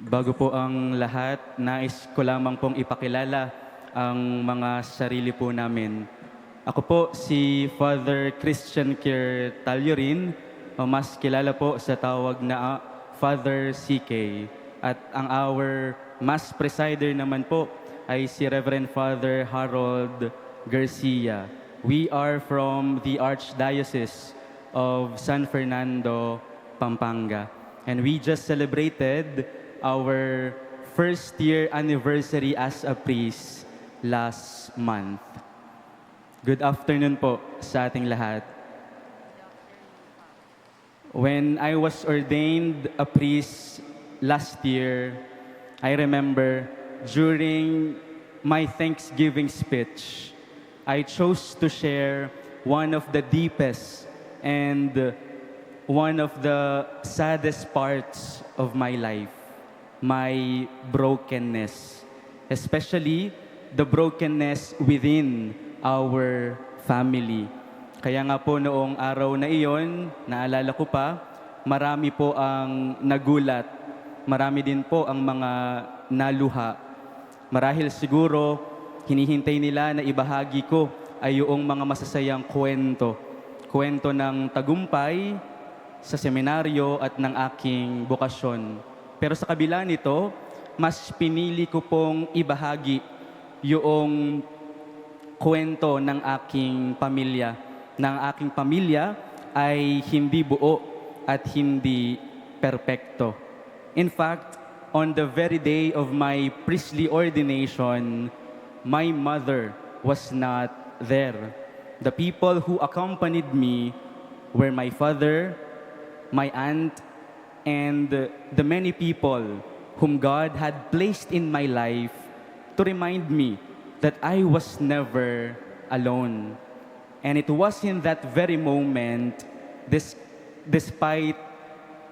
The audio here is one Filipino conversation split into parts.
Bago po ang lahat, nais ko lamang pong ipakilala ang mga sarili po namin. Ako po si Father Christian Kier Taliorin, o mas kilala po sa tawag na Father CK. At ang our Mass Presider naman po ay si Reverend Father Harold Garcia. We are from the Archdiocese of San Fernando, Pampanga. And we just celebrated our first year anniversary as a priest last month. Good afternoon po sa ating lahat. When I was ordained a priest last year, I remember during my Thanksgiving speech, I chose to share one of the deepest and one of the saddest parts of my life, my brokenness, especially the brokenness within our family. Kaya nga po noong araw na iyon, naalala ko pa, marami po ang nagulat, marami din po ang mga naluha. Marahil siguro, hinihintay nila na ibahagi ko ay yung mga masasayang kwento. Kwento ng tagumpay sa seminaryo at ng aking bokasyon. Pero sa kabila nito, mas pinili ko pong ibahagi yung kwento ng aking pamilya. Ng aking pamilya ay hindi buo at hindi perpekto. In fact, on the very day of my priestly ordination, my mother was not there. The people who accompanied me were my father, my aunt, and the many people whom God had placed in my life to remind me that I was never alone. And it was in that very moment, despite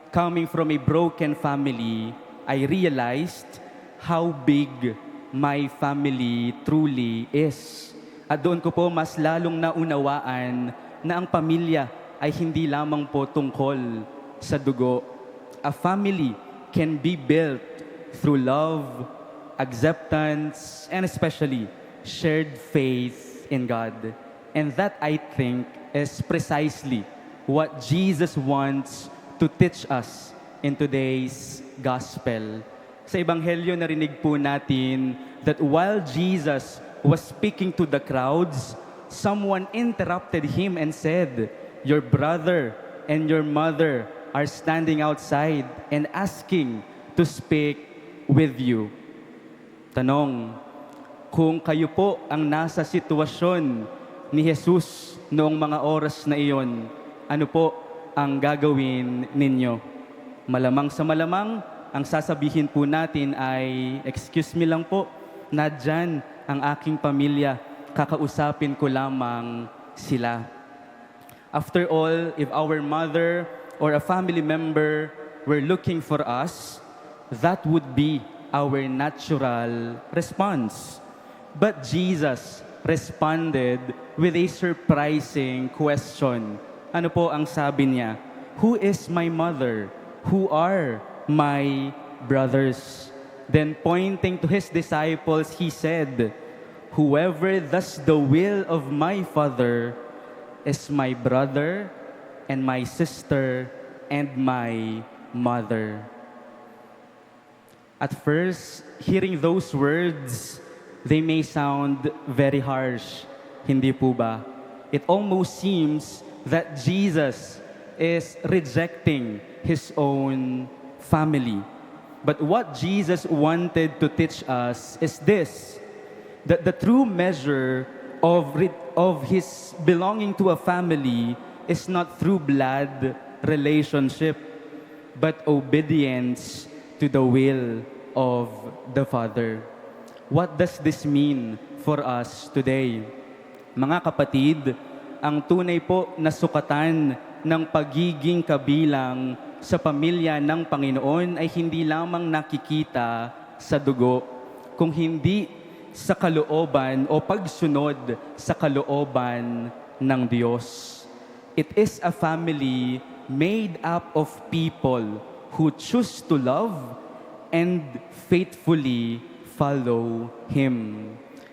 coming from a broken family, I realized how big my family truly is. At doon ko po mas lalong naunawaan na ang pamilya ay hindi lamang po tungkol sa dugo. A family can be built through love, acceptance, and especially shared faith in God. And that, I think, is precisely what Jesus wants to teach us in today's gospel. Sa Ebanghelyo, narinig po natin that while Jesus was speaking to the crowds, someone interrupted him and said, "Your brother and your mother are standing outside and asking to speak with you." Tanong, kung kayo po ang nasa sitwasyon ni Jesus noong mga oras na iyon, ano po ang gagawin ninyo? Malamang sa malamang, ang sasabihin po natin ay, "Excuse me lang po, nadyan ang aking pamilya, kakausapin ko lamang sila." After all, if our mother or a family member were looking for us, that would be our natural response. But Jesus responded with a surprising question. Ano po ang sabi niya? "Who is my mother? Who are my brothers?" Then pointing to his disciples, he said, "Whoever does the will of my Father is my brother and my sister and my mother." At first, hearing those words, they may sound very harsh. Hindi po ba? It almost seems that Jesus is rejecting his own family. But what Jesus wanted to teach us is this, that the true measure of his belonging to a family is not through blood relationship, but obedience to the will of the Father. What does this mean for us today? Mga kapatid, ang tunay po na sukatan ng pagiging kabilang sa pamilya ng Panginoon ay hindi lamang nakikita sa dugo, kung hindi sa kalooban o pagsunod sa kalooban ng Diyos. It is a family made up of people who choose to love and faithfully follow Him.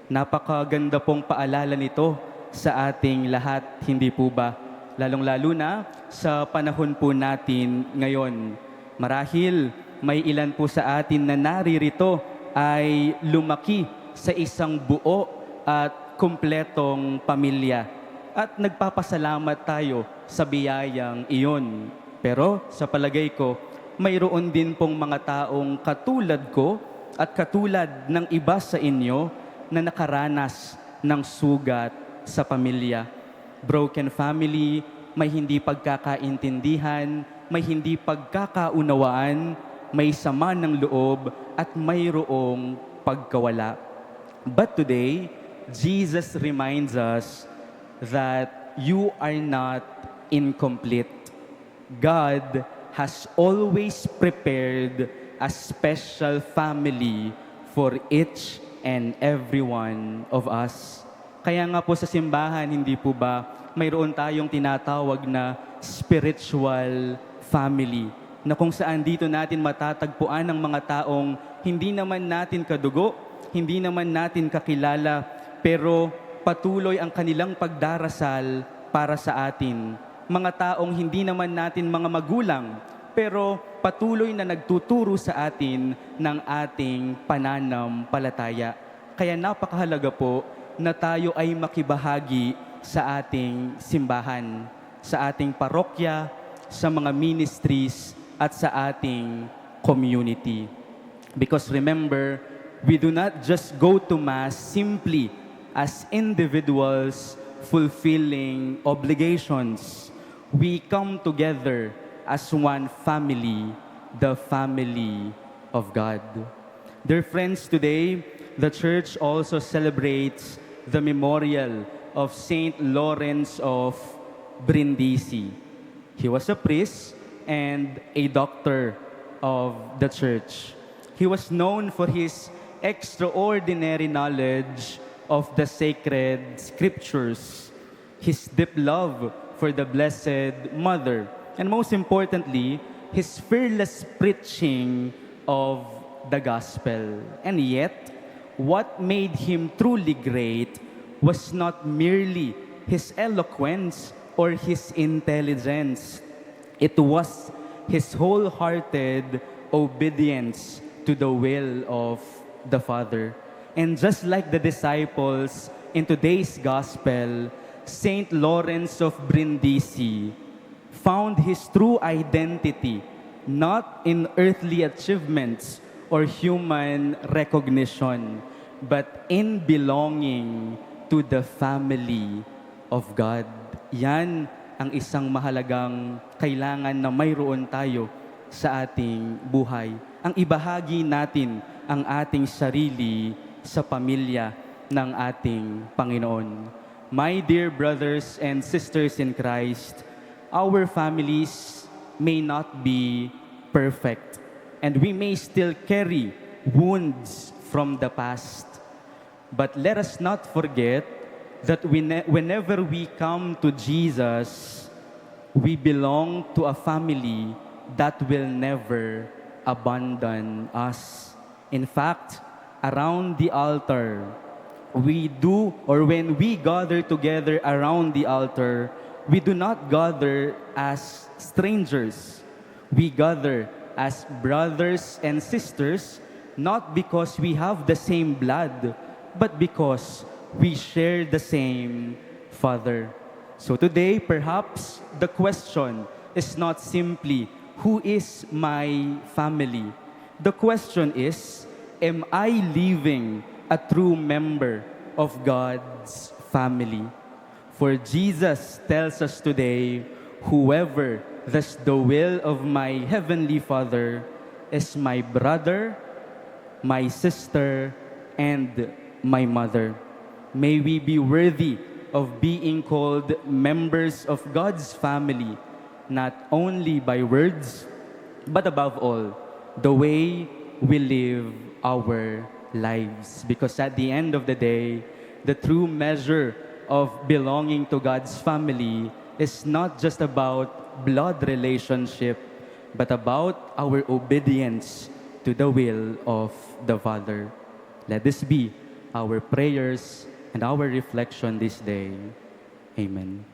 Napakaganda pong paalala nito sa ating lahat, hindi po ba? Lalong-lalo na sa panahon po natin ngayon. Marahil may ilan po sa atin na naririto ay lumaki sa isang buo at kumpletong pamilya. At nagpapasalamat tayo sa biyayang iyon. Pero sa palagay ko, mayroon din pong mga taong katulad ko at katulad ng iba sa inyo na nakaranas ng sugat sa pamilya. Broken family, may hindi pagkakaintindihan, may hindi pagkakaunawaan, may sama ng loob at mayroong pagkawala. But today, Jesus reminds us that you are not incomplete. God has always prepared a special family for each and every one of us. Kaya nga po sa simbahan, hindi po ba, mayroon tayong tinatawag na spiritual family, na kung saan dito natin matatagpuan ng mga taong hindi naman natin kadugo, hindi naman natin kakilala, pero patuloy ang kanilang pagdarasal para sa atin. Mga taong hindi naman natin mga magulang, pero patuloy na nagtuturo sa atin ng ating pananampalataya. Kaya napakahalaga po na tayo ay makibahagi sa ating simbahan, sa ating parokya, sa mga ministries, at sa ating community. Because remember, we do not just go to Mass simply as individuals fulfilling obligations. We come together as one family, the family of God. Dear friends, today, the Church also celebrates the memorial of Saint Lawrence of Brindisi. He was a priest and a doctor of the Church. He was known for his extraordinary knowledge of the sacred scriptures, his deep love for the Blessed Mother, and most importantly, his fearless preaching of the gospel. And yet, what made him truly great was not merely his eloquence or his intelligence. It was his wholehearted obedience to the will of the Father. And just like the disciples in today's gospel, Saint Lawrence of Brindisi found his true identity not in earthly achievements or human recognition, but in belonging to the family of God. Yan ang isang mahalagang kailangan na mayroon tayo sa ating buhay. Ang ibahagi natin ang ating sarili sa pamilya ng ating Panginoon. My dear brothers and sisters in Christ, our families may not be perfect, and we may still carry wounds from the past. But let us not forget that whenever we come to Jesus, we belong to a family that will never abandon us. In fact, around the altar, when we gather together around the altar, we do not gather as strangers. We gather as brothers and sisters, not because we have the same blood, but because we share the same Father. So today, perhaps the question is not simply, who is my family? The question is, am I living a true member of God's family? For Jesus tells us today, whoever does the will of my heavenly Father is my brother, my sister, and my mother. May we be worthy of being called members of God's family, not only by words, but above all, the way we live our lives. Because at the end of the day, the true measure of belonging to God's family is not just about blood relationship, but about our obedience to the will of the Father. Let this be our prayers and our reflection this day. Amen.